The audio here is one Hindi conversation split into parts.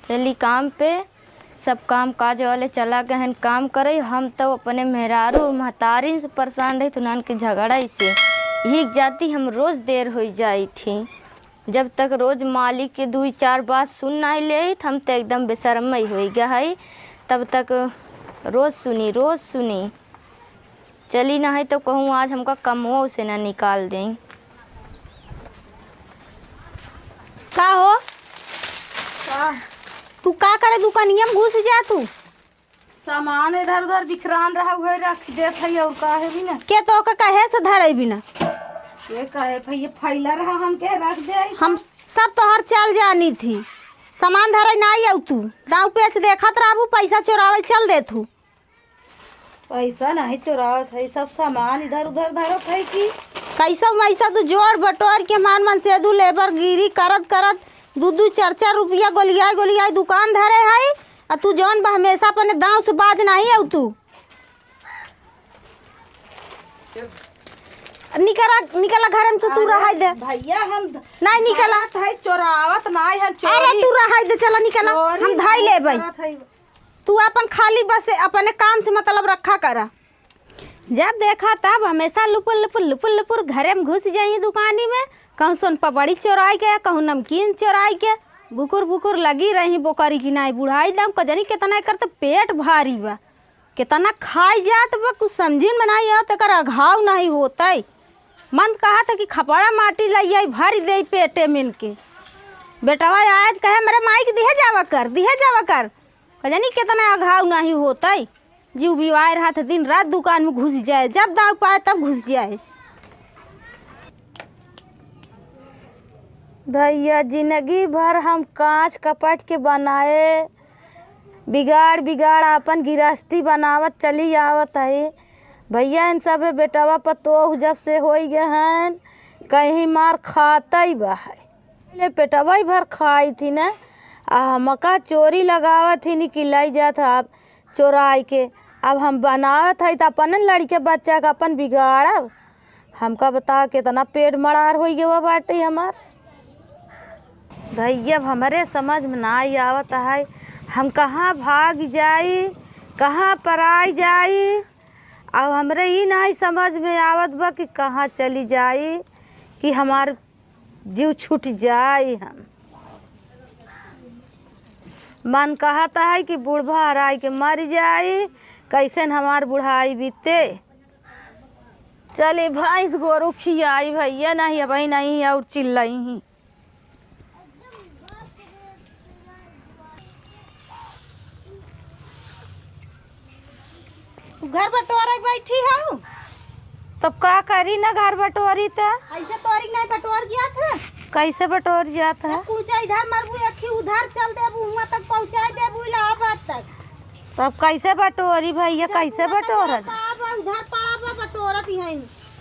चली काम पे सब काम काज वाले चला गए हैं काम करे। हम तो अपने मेहरारू और महतारी से परेशान रही तुनान के झगड़ा से ही जाती हम रोज़ देर हो जाई थी। जब तक रोज़ मालिक के 2-4 बात सुन नहीं ले हम तो एकदम बेशर्म ही हो गया है। तब तक रोज़ सुनी चली ना है तो कहूँ आज हमका कमो से ना निकाल दें। का हो तू का करे दुकानिया में घुस जा तू? सामान इधर उधर बिखरान रहा हुआ रख देत है और काहे भी ना के तो कहे से धरे बिना ये काहे भैया फैला रहा हम के रख दे। हम सब तोहर चल जानी थी सामान धरे नहीं आऊ तू दाव पेच देखत रहबू पैसा चोरावल चल दे तू। पैसा नहीं चुरावत है सब सामान इधर उधर धरत है कि कैसा मैसा तू जोड़ बटोर के मन से दू लेबर गिरी करत 2-4 रुपया गोलियाई दुकान धरे है और तू जौन बा हमेशा अपने दाव से बाज नहीं आऊ तू। निकला घर में तू रहा दे भैया हम नहीं निकला है चोरावत नहीं है अरे तू रहा दे चला निकला हम धाई ले भाई तू अपन खाली बस अपने काम से मतलब रखा करा। जब देखा तब हमेशा लुपुर घरे में घुस जाइए दुकानी में कहूँ सोन पपड़ी चोराई के कहूँ नमकीन चोराई के बुकुर लगी रही बोकरी की नाई बुढ़ाई दम कजनी कितना कर तो पेट भारी बा कितना खाई जात बा कुछ समझी में नहीं आवत एकर अघाव नहीं होता। मन कहा था कि खपड़ा माटी लाई भरी दे पेटे में के बेटवा आज कहे मेरे माई के दिहे जावा कर कजनी कितना अघाव नहीं होता। जीव बिवाह रहा था दिन रात दुकान में घुस जाए जब दाव पाए तब घुस जाए। भैया जिंदगी भर हम कांच कपट के बनाए बिगाड़ अपन गिरस्ती बनावत चली आवत है। भैया इन सब बेटवा पतोह जब से हो गए हैं कहीं मार खाता ही बा है पहले पेटवा ही भर खाई थी ना मका चोरी लगावत ही निकलाई जात अब चोराई के अब हम बनावत है तो अपन लड़के बच्चा का अपन बिगाड़ब हमका बता कितना पेट मरार हो गया बाटे हमार। भैया हमारे समझ में ना आवत है हम कहाँ भाग जाई कहाँ पराई जाई। अब हमरे ही नहीं समझ में आवत बा कि कहाँ चली जाई कि हमार जीव छूट जाए। हम मन कहता है कि बुढ़वा हराई के मर जाई कैसे हमार बुढ़ाई बीते। चले भैंस गोरू खियाई भैया नहीं अब नहीं और चिल्लाई ही घर बटोरे बैठी हूँ तब का करी ना घर बटोरी था ऐसे तोरी नहीं बटोर गया था कैसे बटोर जाता है पूछा इधर मरबू अखी उधर चल देबू वहाँ तक पहुँचा देबू इलाहाबाद तक तब कैसे बटोरी भैया कैसे बटोर उधर पड़ा बटोरत है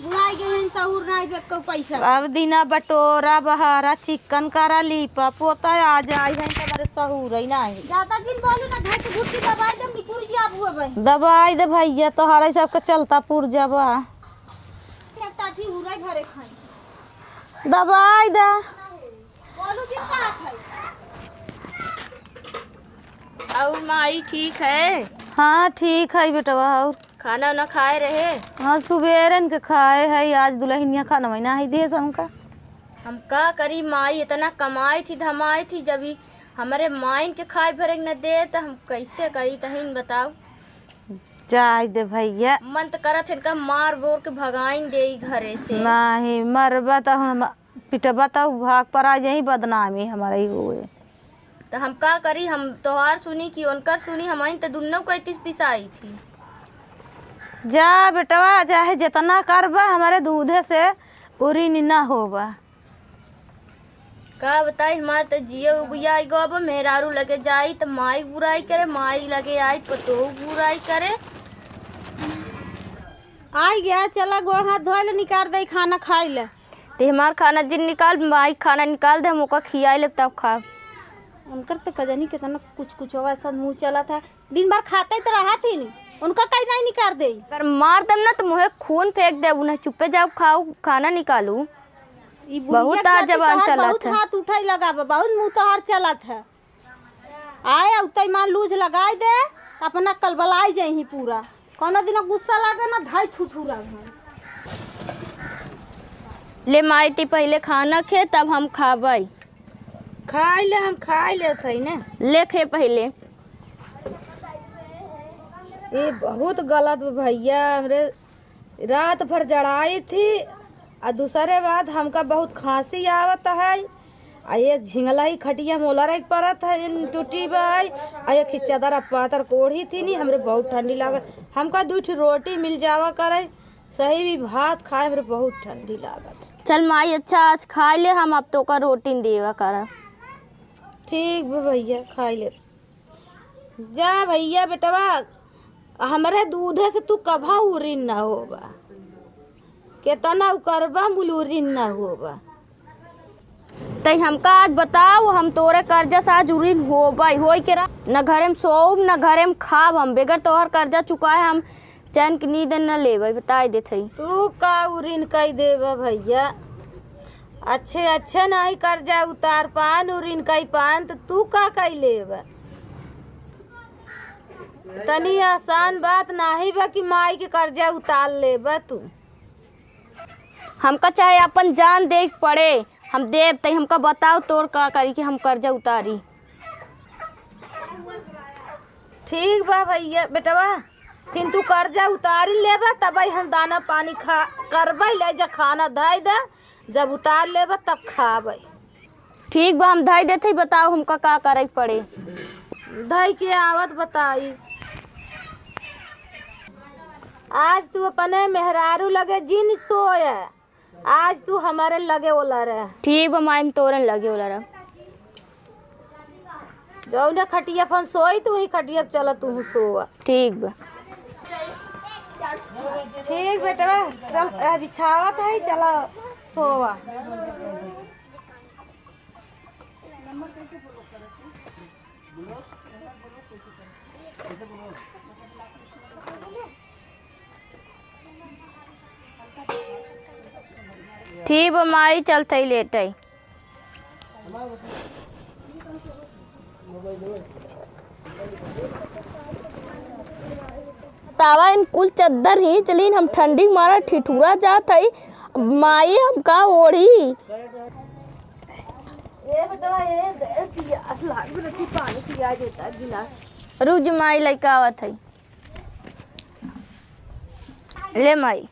बुलाई गई है सहूर नहीं बेको पैसा अब दिना बटोरा बहारा चिकन करा लीपा पोता आ जाए है तुम्हारे सहूर ही नहीं ज्यादा जिन बोलू ना घर से घुट की दवाई दम निकुर जी आप हुए भाई दवाई दे भैया तोहरा सबका चलता पुरजबा एक टाठी उड़ाई घरे खाई दवाई दे बोलू जी का खाई और माई ठीक है? हाँ ठीक है बेटवा और खाना ना खाए रहे? हाँ सुबेरन के खाए है आज दुल्हनिया खाना महीना ही दे हमका। हम का करी माई इतना कमाई थी धमाई थी जब हमारे माइन के खाए भरे न दे तो हम कैसे करी तहिन बताओ। जाय दे भैया मन तो करत इनका मार बोर के भगाइन दे घरे से नहीं मरबा तो हम पिटबा तो भाग पर आ जाही बदनामी हमारा ही हुए तो हम का करी। हम तोहार सुनी कि उनकर सुनी हमारी तो दुनों को 31 पिसाई थी। जा बेटवा चाहे जितना करबा हमारे दूधे से उरी ना होबा का बताई हमारे तो जिये उगिया गो मेहरारू लगे जाई तो माई बुराई करे माई लगे आई पतो बुराई करे। आई गया चला गोड़ हाथ धोए ले निकाल दे खाना खाई ले ते हमार खाना जिन निकाल माई खाना निकाल दे हम ओका खियाई ले तब खा। उनकर तो कजनी कितना कुछ होगा सब मुँह चला था दिन भर खाते तो रहा थी नहीं उनका कहीं नहीं निकाल दे अगर मार दम ना तो मुहे खून फेंक दे उन्हें चुपे जाओ खाओ खाना निकालू। बहुत जबान चला बहुत था हाथ उठाई लगा बहुत मुँह तो हार चला था आए उतई मान लूज लगाई दे अपना कलबलाई जाही पूरा कोनो दिन गुस्सा लागे ना धाई ठुठुरा ले माई ती पहले खाना खे तब हम खाबई। खाई ले, हम खाई ले थे ने। ले खे पहले। ये बहुत गलत भैया, हमरे रात भर जड़ाई थी और दूसरे बात हमका बहुत खांसी आवत है। आ ये झिंगला ही खटिया मोलर एक परत है टूटी बाई आ ये खिच्चादार पातर कोढ़ी थी नी, हमरे बहुत ठंडी लागत। हमका 2 रोटी मिल जावा करे, सही भी भात खाए हमरे बहुत ठंडी लागत। चल माई अच्छा आज खा ले, हम अब तो का रोटी देवा करा। ठीक बा भैया, खाई ले जा भैया। बेटवा हमरे दूधे से तू कभा उरिन ना होबा, केतना करबा मुलूरिन ना होबा। तई हमका आज बताओ, हम तोरे कर्जा से आज उरीन होबई होई के न घरे में सोब न घरे में खाब। हम बेगर तोहर कर्जा चुकाए हम चैन की नींद न लेबै, बताई देथई। तू का उरिन कई देबा भैया, अच्छे अच्छे नहीं कर्जा उतार पान उरिन कई पान तो तू का कई लेबा। तनी आसान बात नहीं बा कि माई के कर्जा उतार लेबा तू। हमका चाहे अपन जान दे पड़े हम देव, तई हमका बताओ तोर का करी कि हम कर्जा उतारी। ठीक बा भैया बेटवा, फिर तू कर्जा उतारी लेबा तब हम दाना पानी खा करबै, ले जा खाना धाई दे, जब उतार लेबा तब खाबै। ठीक बा हम धाई देते, बताओ हमका का करे पड़े। धाई के आवत बताई। आज तू अपने मेहरारू लगे जिन सोया, आज तू हमारे लगे ओला रह। ठीक बा माई तोरन लगे ओला रह। जौने खटिया पर हम सोई तू ही खटिया पर चला तू सोआ। ठीक बा। ठीक बेटवा, चल बिछावत है, चला सोवा। ठीक बा माई चलते लेटे। तावा इन कुल चद्दर ही चलीन, हम ठंडी मारा ठिठुरा जात है माई हम का ओढ़ी। ए बेटवा ए प्यास लाग रही, पानी पिया देता गिलास। रुक माई लइका आवत है। ले माई।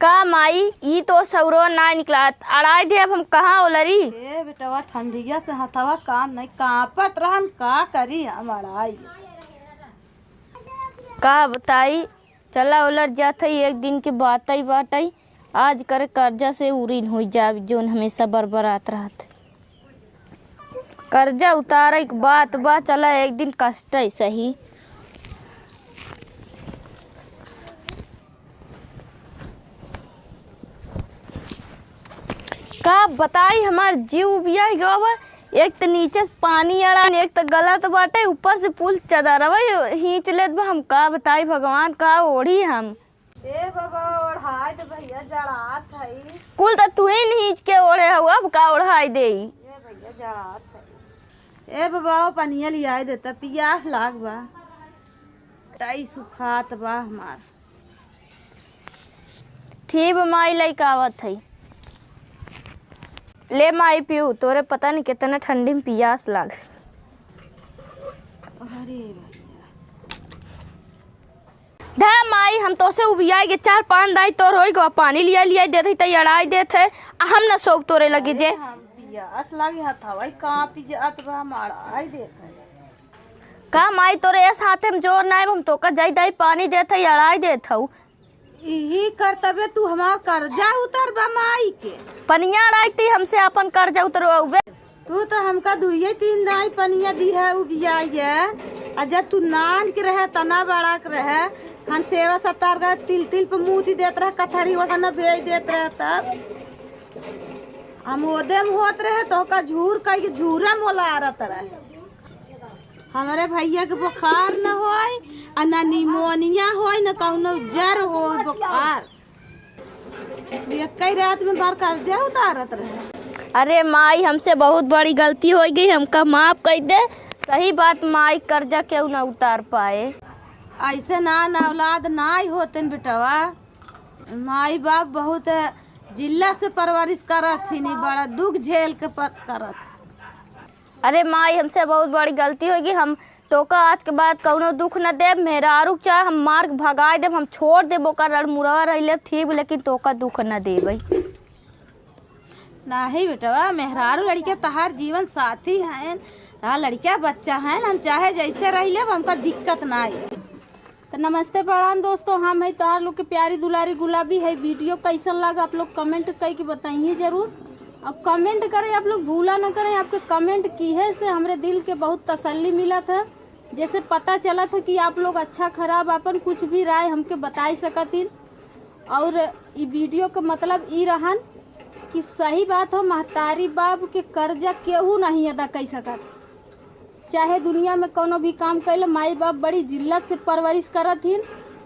का माई ई तो सौरो ना निकला अड़ाई दे, अब हम कहाँ ओलरी। ए बेटवा ठंडिया से हथवा काम नहीं कांपत रहन, का करी हम अड़ाई। का बताई, चला उलट जात है, एक दिन के बात ही बात है। आज करे कर्जा से उरीन हो जा जोन हमेशा बरबरात रहत। कर्जा उतारे के बात बा, चला एक दिन कष्ट है सही। का बताई हमार जीव बिया गवा, एक तो नीचे से पानी अड़ा, एक तो गलत बाटे, ऊपर से पुल चदरवा खींच लेत बा। हम का बताई भगवान का ओढ़ी हम। ए बाबा ओढ़ाई तो भैया जड़ात है। कुल तो तू ही नीच के ओढ़े हुआ, अब का ओढ़ाई दे। ए भैया जड़ात है। ए बाबा पनिया लिया देता, पियास लाग बा, टाई सुखात बा हमार। ठीक माई लइका आवत है। ले माई पियू, तोरे पता नहीं कितना ठंडी में पियास लाग। धा माई हम तो से उबिया के 4-5 दाई तोर होई गो, पानी लिया देते त अड़ाई देते, हम ना सोब तोरे लगे जे। पियास लागी हथवा कहाँ पिजात बा, हमारा आई देता का माई तोरे ऐस हाथे में जोर ना है, हम तो का जाई दाई पानी देते अड़ाई देत। यही करतबे तू हमार कर्जा उतर बा माई के। पनिया अड़ाई हमसे अपन कर्जा उतरवाबे। तू तो हमका 2-3 दाई पनिया दी है उबिया, जब तू नान के रहे तना बड़ा के रहे, हम सेवा सत्तार का तिल पे मूती देत रहे, कथरी ओढ़ना भेज देत रहे, तब हम ओदे में होत रहे तो का झूर कई झूरे मोला आरत रहे। हमारे भैया के बुखार न होय, न निमोनिया होय, न कौनो जर हो बुखार, कई रात में बार कर्जा उतारत रहे। अरे माई हमसे बहुत बड़ी गलती हो गई, हमका माफ कर दे। सही बात माई, कर्जा क्यों ना उतार पाए। ऐसे ना औलाद ना ही होते बेटवा। माई बाप बहुत जिल्ला से परवरिश करत थी, बड़ा दुख झेल के करत। अरे माई हमसे बहुत बड़ी गलती हो गई, हम तोका आज के बाद कौनो दुख न देब। मेहरारू चाहे हम मार के भगा देब, हम छोड़ देब ओकर रड़मुरवा रही ठीक, लेकिन तोका दुख न देबै। नहीं बेटवा, मेहरारू लड़के तहार जीवन साथी हैं, तहार लड़का बच्चा हैं, हम चाहे जैसे रह ले हमका दिक्कत ना है। तो नमस्ते प्रणाम दोस्तों, हम है तहार लोग के प्यारी दुलारी गुलाबी है। वीडियो कैसन लगा आप लोग कमेंट करके बताइए जरूर। अब कमेंट करें आप लोग, भूला ना करें। आपके कमेंट की है से हमारे दिल के बहुत तसल्ली मिला था। जैसे पता चला था कि आप लोग अच्छा खराब अपन कुछ भी राय हमके बताई सकतीन। और ये वीडियो का मतलब ई रहन कि सही बात हो, महतारी बाप के कर्जा केहू नहीं अदा कर सकत। चाहे दुनिया में कोनो भी काम कैले, माई बाप बड़ी जिल्लत से परवरिश करत हिन।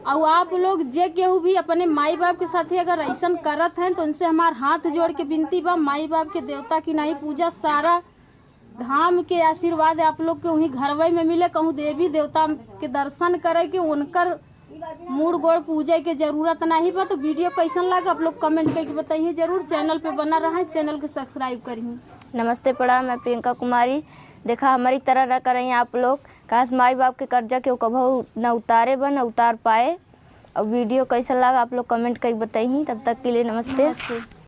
और आप लोग जे केहू भी अपने माई बाप के साथ अगर ऐसा करत हैं तो उनसे हमार हाथ जोड़ के विनती बा, माई बाप के देवता की नहीं पूजा, सारा धाम के आशीर्वाद आप लोग के वहीं घरवे में मिले। कहूँ देवी देवता के दर्शन करे के उनकर मूड गोड़ पूजे के जरूरत नहीं बा। तो वीडियो कैसन लगा आप लोग कमेंट करके बताइए जरूर। चैनल पे बना रहा, चैनल को सब्सक्राइब करिए। नमस्ते प्रणाम, मैं प्रियंका कुमारी। देखा हमारी तरह न करें आप लोग, काश माई बाप के कर्जा के कभी न उतारे न उतार पाए। और वीडियो कैसा लगा आप लोग कमेंट करके बताइए। तब तक के लिए नमस्ते।